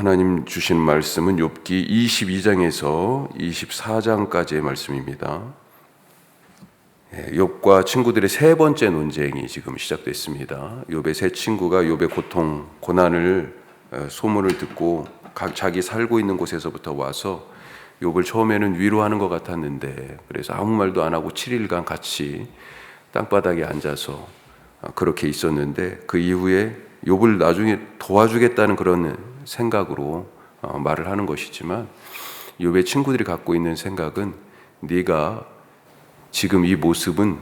하나님 주신 말씀은 욥기 22장에서 24장까지의 말씀입니다. 욥과 친구들의 세 번째 논쟁이 지금 시작됐습니다. 욥의 세 친구가 욥의 고통, 고난을 소문을 듣고 자기 살고 있는 곳에서부터 와서 욥을 처음에는 위로하는 것 같았는데, 그래서 아무 말도 안 하고 7일간 같이 땅바닥에 앉아서 그렇게 있었는데, 그 이후에 욥을 나중에 도와주겠다는 그런 생각으로 말을 하는 것이지만, 욥의 친구들이 갖고 있는 생각은 네가 지금 이 모습은,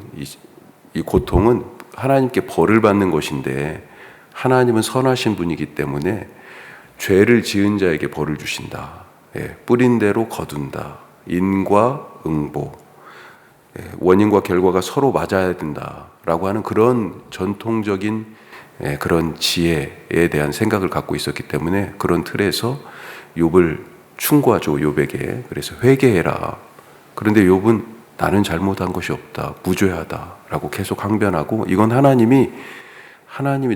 이 고통은 하나님께 벌을 받는 것인데, 하나님은 선하신 분이기 때문에 죄를 지은 자에게 벌을 주신다. 뿌린 대로 거둔다. 인과 응보, 원인과 결과가 서로 맞아야 된다라고 하는 그런 전통적인 그런 지혜에 대한 생각을 갖고 있었기 때문에, 그런 틀에서 욥을 충고하죠. 욥에게. 그래서 회개해라. 그런데 욥은 나는 잘못한 것이 없다, 무죄하다라고 계속 항변하고, 이건 하나님이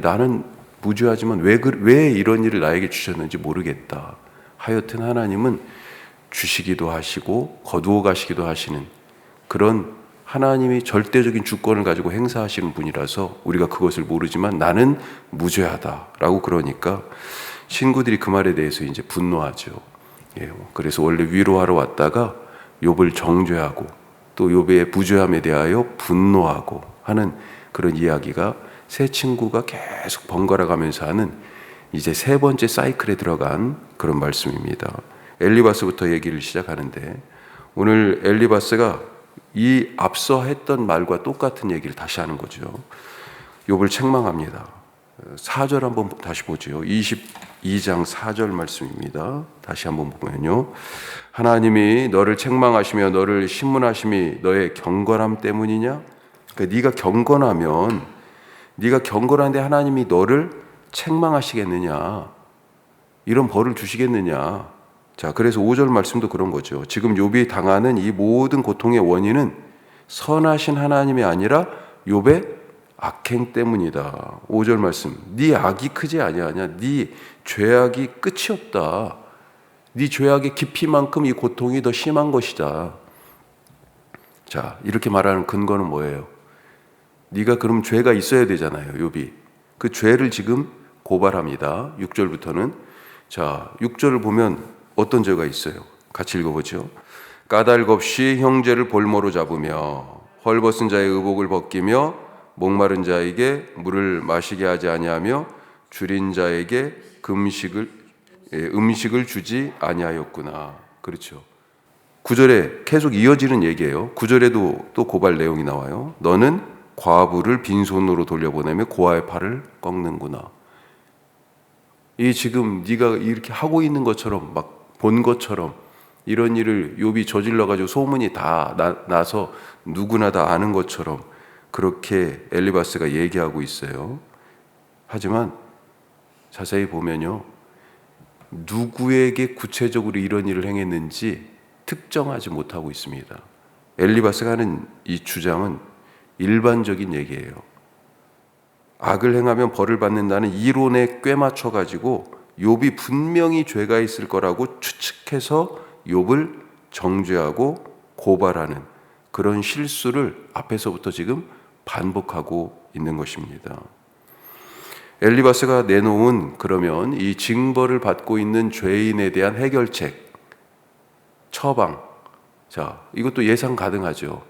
나는 무죄하지만 왜 이런 일을 나에게 주셨는지 모르겠다. 하여튼 하나님은 주시기도 하시고 거두어 가시기도 하시는 그런, 하나님이 절대적인 주권을 가지고 행사하시는 분이라서 우리가 그것을 모르지만 나는 무죄하다라고 그러니까 친구들이 그 말에 대해서 이제 분노하죠. 그래서 원래 위로하러 왔다가 욥을 정죄하고 또 욥의 무죄함에 대하여 분노하고 하는 그런 이야기가 세 친구가 계속 번갈아 가면서 하는 이제 세 번째 사이클에 들어간 그런 말씀입니다. 엘리바스부터 얘기를 시작하는데, 오늘 엘리바스가 이 앞서 했던 말과 똑같은 얘기를 다시 하는 거죠. 욥을 책망합니다. 4절 한번 다시 보죠. 22장 4절 말씀입니다. 다시 한번 보면요, 하나님이 너를 책망하시며 너를 신문하심이 너의 경건함 때문이냐? 그러니까 네가 경건한데 하나님이 너를 책망하시겠느냐? 이런 벌을 주시겠느냐? 자, 그래서 5절 말씀도 그런 거죠. 지금 욥이 당하는 이 모든 고통의 원인은 선하신 하나님이 아니라 욥의 악행 때문이다. 5절 말씀, 네 악이 크지 아니하냐? 네 죄악이 끝이 없다. 네 죄악의 깊이만큼 이 고통이 더 심한 것이다. 자, 이렇게 말하는 근거는 뭐예요? 네가 그럼 죄가 있어야 되잖아요. 욥이 그 죄를 지금 고발합니다. 6절부터는. 자, 6절을 보면 어떤 죄가 있어요? 같이 읽어보죠. 까닭 없이 형제를 볼모로 잡으며 헐벗은 자의 의복을 벗기며 목마른 자에게 물을 마시게 하지 아니하며 줄인 자에게 음식을 주지 아니하였구나. 그렇죠. 9절에 계속 이어지는 얘기예요. 9절에도 또 고발 내용이 나와요. 너는 과부를 빈손으로 돌려보내며 고아의 팔을 꺾는구나. 이 지금 네가 이렇게 하고 있는 것처럼, 막 본 것처럼 이런 일을 욥이 저질러가지고 소문이 다 나서 누구나 다 아는 것처럼 그렇게 엘리바스가 얘기하고 있어요. 하지만 자세히 보면요, 누구에게 구체적으로 이런 일을 행했는지 특정하지 못하고 있습니다. 엘리바스가 하는 이 주장은 일반적인 얘기예요. 악을 행하면 벌을 받는다는 이론에 꿰맞춰 가지고 욥이 분명히 죄가 있을 거라고 추측해서 욥을 정죄하고 고발하는 그런 실수를 앞에서부터 지금 반복하고 있는 것입니다. 엘리바스가 내놓은 그러면 이 징벌을 받고 있는 죄인에 대한 해결책, 처방. 자, 이것도 예상 가능하죠.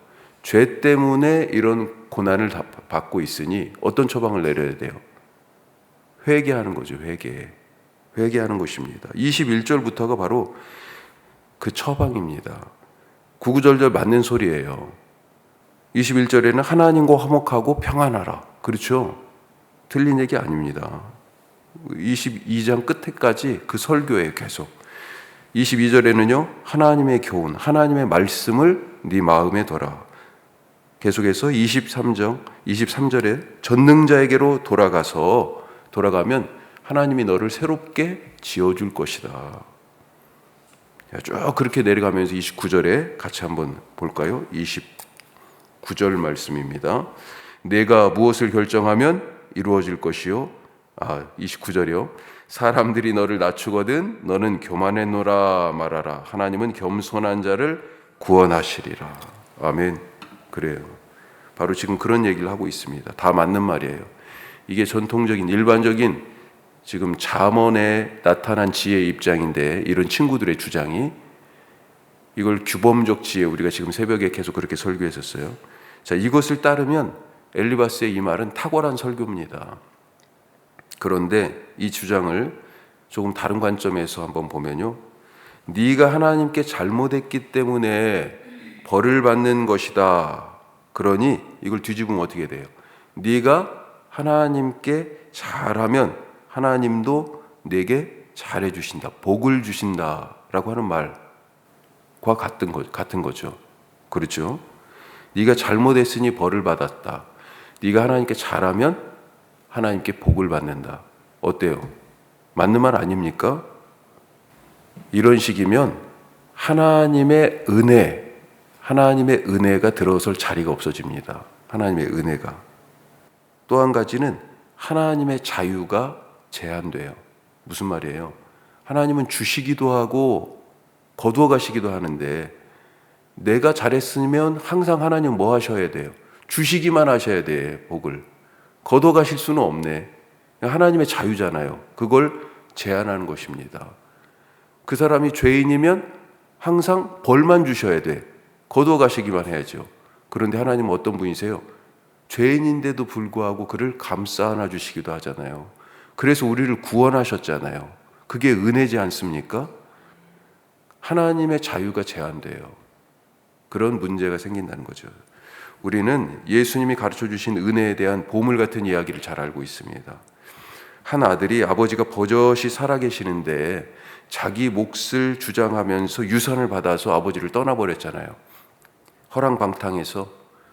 죄 때문에 이런 고난을 받고 있으니 어떤 처방을 내려야 돼요? 회개하는 거죠. 회개하는 것입니다. 21절부터가 바로 그 처방입니다. 구구절절 맞는 소리예요. 21절에는 하나님과 화목하고 평안하라. 그렇죠? 틀린 얘기 아닙니다. 22장 끝에까지 그 설교예요. 계속. 22절에는요, 하나님의 교훈, 하나님의 말씀을 네 마음에 둬라. 계속해서 23절에 전능자에게로 돌아가면 하나님이 너를 새롭게 지어줄 것이다. 쭉 그렇게 내려가면서 29절에 같이 한번 볼까요? 29절 말씀입니다. 내가 무엇을 결정하면 이루어질 것이요. 29절이요. 사람들이 너를 낮추거든 너는 교만해노라 말하라. 하나님은 겸손한 자를 구원하시리라. 아멘. 그래요. 바로 지금 그런 얘기를 하고 있습니다. 다 맞는 말이에요. 이게 전통적인 일반적인 지금 잠언에 나타난 지혜의 입장인데, 이런 친구들의 주장이 이걸 규범적 지혜, 우리가 지금 새벽에 계속 그렇게 설교했었어요. 자, 이것을 따르면 엘리바스의 이 말은 탁월한 설교입니다. 그런데 이 주장을 조금 다른 관점에서 한번 보면요, 네가 하나님께 잘못했기 때문에 벌을 받는 것이다. 그러니 이걸 뒤집으면 어떻게 돼요? 네가 하나님께 잘하면 하나님도 내게 잘해 주신다, 복을 주신다라고 하는 말과 같은 거죠. 그렇죠? 네가 잘못했으니 벌을 받았다. 네가 하나님께 잘하면 하나님께 복을 받는다. 어때요? 맞는 말 아닙니까? 이런 식이면 하나님의 은혜가 들어설 자리가 없어집니다. 하나님의 은혜가. 또 한 가지는 하나님의 자유가 제한돼요. 무슨 말이에요? 하나님은 주시기도 하고 거두어 가시기도 하는데, 내가 잘했으면 항상 하나님 뭐 하셔야 돼요? 주시기만 하셔야 돼, 복을. 거두어 가실 수는 없네. 하나님의 자유잖아요. 그걸 제한하는 것입니다. 그 사람이 죄인이면 항상 벌만 주셔야 돼. 거두어 가시기만 해야죠. 그런데 하나님은 어떤 분이세요? 죄인인데도 불구하고 그를 감싸 안아 주시기도 하잖아요. 그래서 우리를 구원하셨잖아요. 그게 은혜지 않습니까? 하나님의 자유가 제한돼요. 그런 문제가 생긴다는 거죠. 우리는 예수님이 가르쳐 주신 은혜에 대한 보물 같은 이야기를 잘 알고 있습니다. 한 아들이 아버지가 버젓이 살아계시는데 자기 몫을 주장하면서 유산을 받아서 아버지를 떠나버렸잖아요. 허랑방탕해서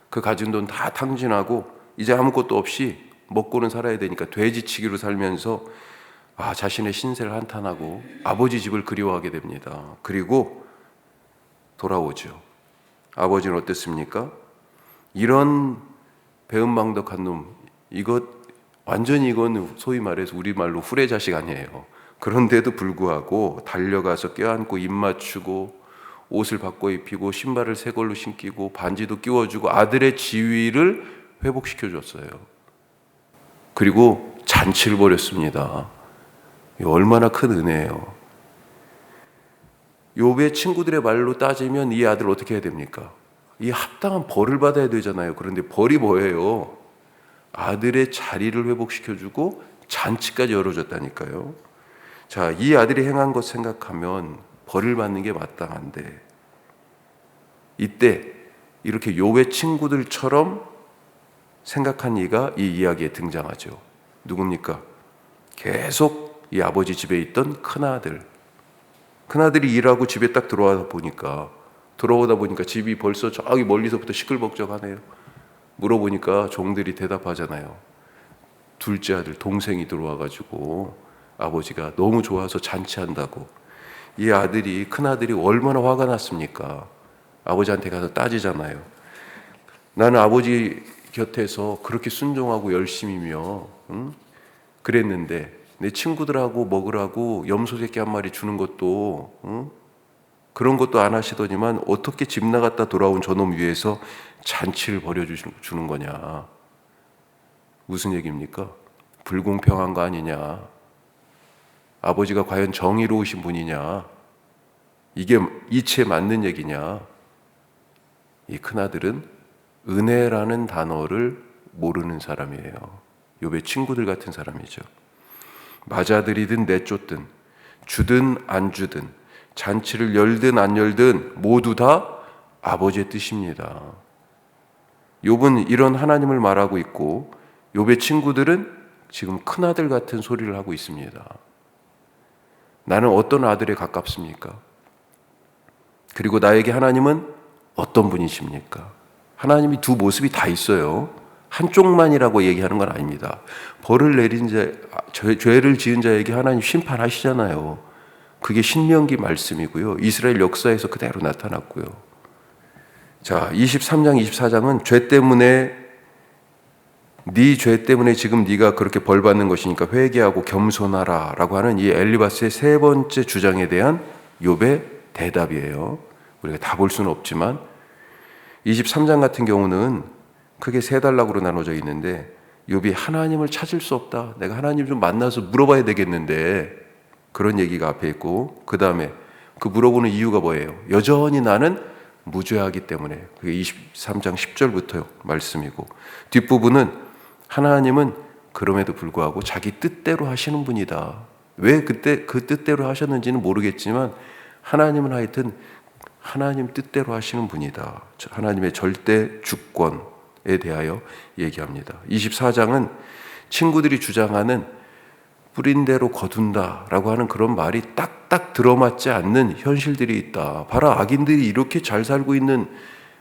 그 가진 돈 다 탕진하고 이제 아무것도 없이 먹고는 살아야 되니까 돼지치기로 살면서 자신의 신세를 한탄하고 아버지 집을 그리워하게 됩니다. 그리고 돌아오죠. 아버지는 어땠습니까? 이런 배은망덕한 놈, 완전히 이건 소위 말해서 우리말로 후레자식 아니에요. 그런데도 불구하고 달려가서 껴안고 입 맞추고 옷을 바꿔 입히고 신발을 새 걸로 신기고 반지도 끼워주고 아들의 지위를 회복시켜줬어요. 그리고 잔치를 벌였습니다. 얼마나 큰 은혜예요. 욥의 친구들의 말로 따지면 이 아들 어떻게 해야 됩니까? 이 합당한 벌을 받아야 되잖아요. 그런데 벌이 뭐예요? 아들의 자리를 회복시켜주고 잔치까지 열어줬다니까요. 자, 이 아들이 행한 것 생각하면 벌을 받는 게 마땅한데, 이때 이렇게 욥의 친구들처럼 생각한 이가 이 이야기에 등장하죠. 누굽니까? 계속 이 아버지 집에 있던 큰아들이 일하고 집에 딱 들어오다 보니까 집이 벌써 저기 멀리서부터 시끌벅적하네요. 물어보니까 종들이 대답하잖아요. 둘째 아들 동생이 들어와가지고 아버지가 너무 좋아서 잔치한다고. 이 큰아들이 얼마나 화가 났습니까? 아버지한테 가서 따지잖아요. 나는 아버지 곁에서 그렇게 순종하고 열심히며 그랬는데 내 친구들하고 먹으라고 염소 새끼 한 마리 주는 것도 그런 것도 안 하시더니만 어떻게 집 나갔다 돌아온 저놈 위해서 잔치를 벌여주는 거냐. 무슨 얘기입니까? 불공평한 거 아니냐. 아버지가 과연 정의로우신 분이냐. 이게 이치에 맞는 얘기냐. 이 큰아들은 은혜라는 단어를 모르는 사람이에요. 욥의 친구들 같은 사람이죠. 맞아들이든 내쫓든 주든 안 주든 잔치를 열든 안 열든 모두 다 아버지의 뜻입니다. 욥은 이런 하나님을 말하고 있고 욥의 친구들은 지금 큰아들 같은 소리를 하고 있습니다. 나는 어떤 아들에 가깝습니까? 그리고 나에게 하나님은 어떤 분이십니까? 하나님이 두 모습이 다 있어요. 한쪽만이라고 얘기하는 건 아닙니다. 벌을 내린 죄를 지은 자에게 하나님 심판하시잖아요. 그게 신명기 말씀이고요. 이스라엘 역사에서 그대로 나타났고요. 자, 23장, 24장은 죄 때문에 네 죄 때문에 지금 네가 그렇게 벌 받는 것이니까 회개하고 겸손하라라고 하는 이 엘리바스의 세 번째 주장에 대한 욥의 대답이에요. 우리가 다 볼 수는 없지만 23장 같은 경우는 크게 세 단락으로 나눠져 있는데 욥이 하나님을 찾을 수 없다. 내가 하나님 좀 만나서 물어봐야 되겠는데 그런 얘기가 앞에 있고 그 다음에 그 물어보는 이유가 뭐예요? 여전히 나는 무죄하기 때문에 그게 23장 10절부터 말씀이고 뒷부분은 하나님은 그럼에도 불구하고 자기 뜻대로 하시는 분이다. 왜 그때 그 뜻대로 하셨는지는 모르겠지만 하나님은 하여튼 하나님 뜻대로 하시는 분이다. 하나님의 절대 주권에 대하여 얘기합니다. 24장은 친구들이 주장하는 뿌린 대로 거둔다라고 하는 그런 말이 딱딱 들어맞지 않는 현실들이 있다. 봐라, 악인들이 이렇게 잘 살고 있는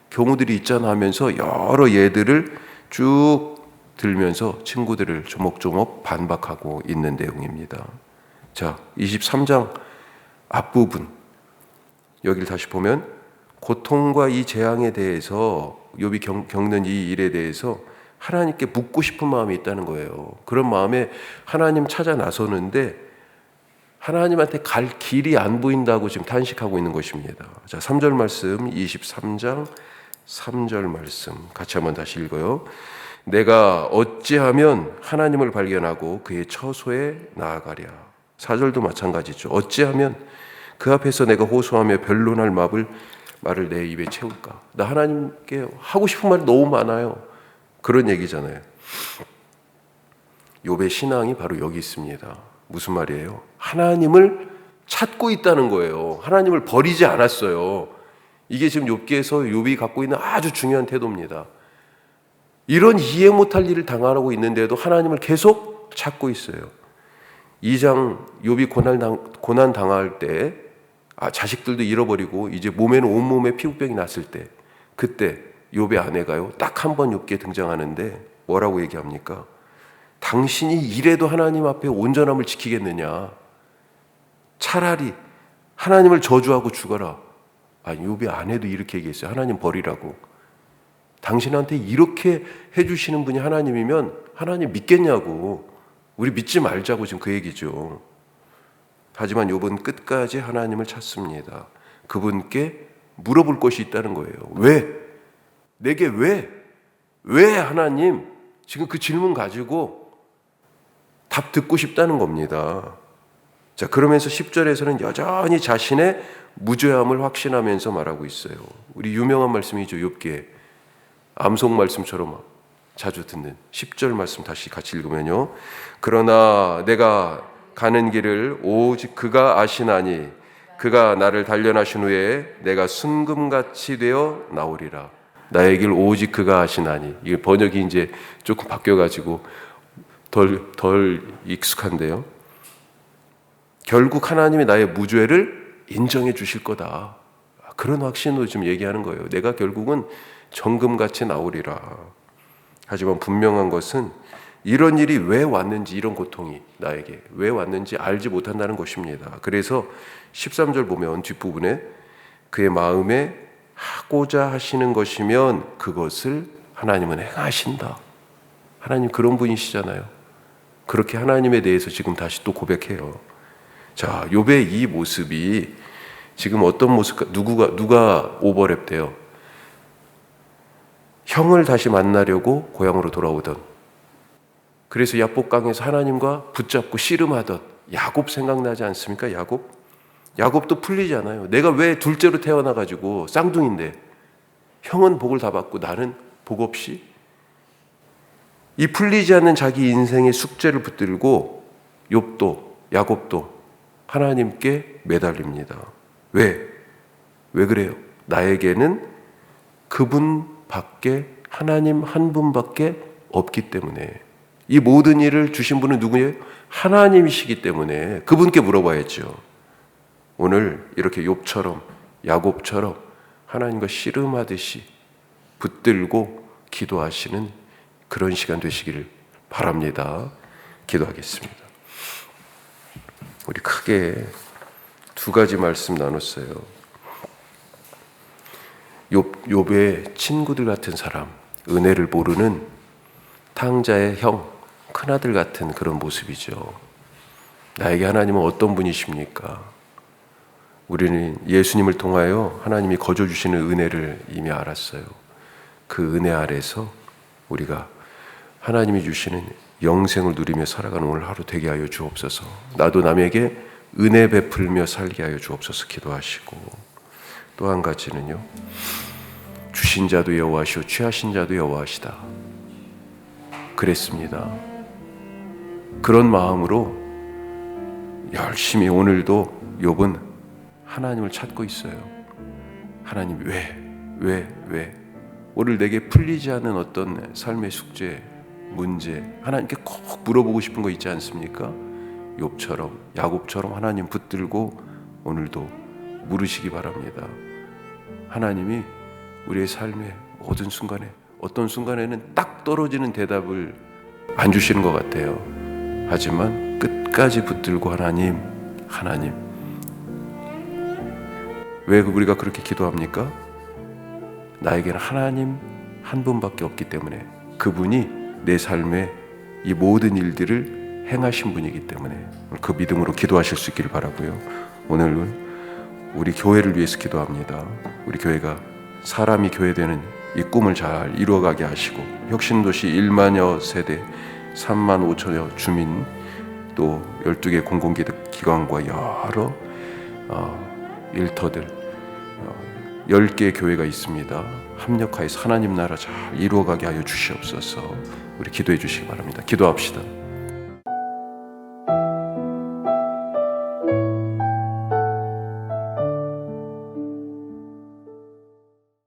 경우들이 있잖아 하면서 여러 예들을 쭉 들면서 친구들을 조목조목 반박하고 있는 내용입니다. 자, 23장 앞부분 여기를 다시 보면 고통과 이 재앙에 대해서 욥이 겪는 이 일에 대해서 하나님께 묻고 싶은 마음이 있다는 거예요. 그런 마음에 하나님 찾아 나서는데 하나님한테 갈 길이 안 보인다고 지금 탄식하고 있는 것입니다. 자, 3절 말씀, 23장 3절 말씀 같이 한번 다시 읽어요. 내가 어찌하면 하나님을 발견하고 그의 처소에 나아가랴. 4절도 마찬가지죠. 어찌하면 그 앞에서 내가 호소하며 변론할 말을 내 입에 채울까. 나 하나님께 하고 싶은 말이 너무 많아요. 그런 얘기잖아요. 욥의 신앙이 바로 여기 있습니다. 무슨 말이에요? 하나님을 찾고 있다는 거예요. 하나님을 버리지 않았어요. 이게 지금 욥기에서 욥이 갖고 있는 아주 중요한 태도입니다. 이런 이해 못할 일을 당하고 있는데도 하나님을 계속 찾고 있어요. 2장 욥이 고난 당할 때 자식들도 잃어버리고 이제 몸에는 온몸에 피부병이 났을 때 그때 욥의 아내가요 딱 한 번 욥기에 등장하는데 뭐라고 얘기합니까? 당신이 이래도 하나님 앞에 온전함을 지키겠느냐? 차라리 하나님을 저주하고 죽어라. 욥의 아내도 이렇게 얘기했어요. 하나님 버리라고. 당신한테 이렇게 해주시는 분이 하나님이면 하나님 믿겠냐고. 우리 믿지 말자고 지금 그 얘기죠. 하지만 욥은 끝까지 하나님을 찾습니다. 그분께 물어볼 것이 있다는 거예요. 왜? 내게 왜? 왜 하나님? 지금 그 질문 가지고 답 듣고 싶다는 겁니다. 자, 그러면서 10절에서는 여전히 자신의 무죄함을 확신하면서 말하고 있어요. 우리 유명한 말씀이죠. 욥기에 암송 말씀처럼 자주 듣는 10절 말씀 다시 같이 읽으면요. 그러나 내가 가는 길을 오직 그가 아시나니 그가 나를 단련하신 후에 내가 순금같이 되어 나오리라. 나의 길 오직 그가 아시나니. 이게 번역이 이제 조금 바뀌어가지고 덜 익숙한데요. 결국 하나님이 나의 무죄를 인정해 주실 거다. 그런 확신으로 지금 얘기하는 거예요. 내가 결국은 정금같이 나오리라. 하지만 분명한 것은 이런 일이 왜 왔는지, 이런 고통이 나에게 왜 왔는지 알지 못한다는 것입니다. 그래서 13절 보면 뒷부분에 그의 마음에 하고자 하시는 것이면 그것을 하나님은 행하신다. 하나님 그런 분이시잖아요. 그렇게 하나님에 대해서 지금 다시 또 고백해요. 자, 욥의 이 모습이 지금 어떤 모습, 누가 오버랩돼요? 형을 다시 만나려고 고향으로 돌아오던, 그래서 야복강에서 하나님과 붙잡고 씨름하던 야곱 생각나지 않습니까? 야곱도 풀리지 않아요. 내가 왜 둘째로 태어나가지고 쌍둥이인데 형은 복을 다 받고 나는 복 없이? 이 풀리지 않는 자기 인생의 숙제를 붙들고 야곱도 하나님께 매달립니다. 왜 그래요? 나에게는 그분밖에, 하나님 한 분밖에 없기 때문에. 이 모든 일을 주신 분은 누구예요? 하나님이시기 때문에 그분께 물어봐야죠. 오늘 이렇게 욥처럼, 야곱처럼 하나님과 씨름하듯이 붙들고 기도하시는 그런 시간 되시기를 바랍니다. 기도하겠습니다. 우리 크게 두 가지 말씀 나눴어요. 욥의 친구들 같은 사람, 은혜를 모르는 탕자의 형, 큰아들 같은 그런 모습이죠. 나에게 하나님은 어떤 분이십니까? 우리는 예수님을 통하여 하나님이 거저 주시는 은혜를 이미 알았어요. 그 은혜 아래서 우리가 하나님이 주시는 영생을 누리며 살아가는 오늘 하루 되게 하여 주옵소서. 나도 남에게 은혜 베풀며 살게 하여 주옵소서 기도하시고, 또 한 가지는요, 주신 자도 여호와시오 취하신 자도 여호와시다 그랬습니다. 그런 마음으로 열심히 오늘도 욥은 하나님을 찾고 있어요. 하나님 왜 오늘 내게 풀리지 않는 어떤 삶의 숙제, 문제, 하나님께 꼭 물어보고 싶은 거 있지 않습니까? 욥처럼, 야곱처럼 하나님 붙들고 오늘도 물으시기 바랍니다. 하나님이 우리의 삶의 모든 순간에, 어떤 순간에는 딱 떨어지는 대답을 안 주시는 것 같아요. 하지만 끝까지 붙들고 하나님 왜 우리가 그렇게 기도합니까? 나에게는 하나님 한 분밖에 없기 때문에, 그분이 내 삶의 이 모든 일들을 행하신 분이기 때문에 그 믿음으로 기도하실 수 있기를 바라고요. 오늘 우리 교회를 위해서 기도합니다. 우리 교회가 사람이 교회되는 이 꿈을 잘 이루어가게 하시고, 혁신도시 1만여 세대 3만 5천여 주민, 또 12개 공공기관과 여러 일터들 10개의 교회가 있습니다. 합력하여서 하나님 나라 잘 이루어가게 하여 주시옵소서. 우리 기도해 주시기 바랍니다. 기도합시다.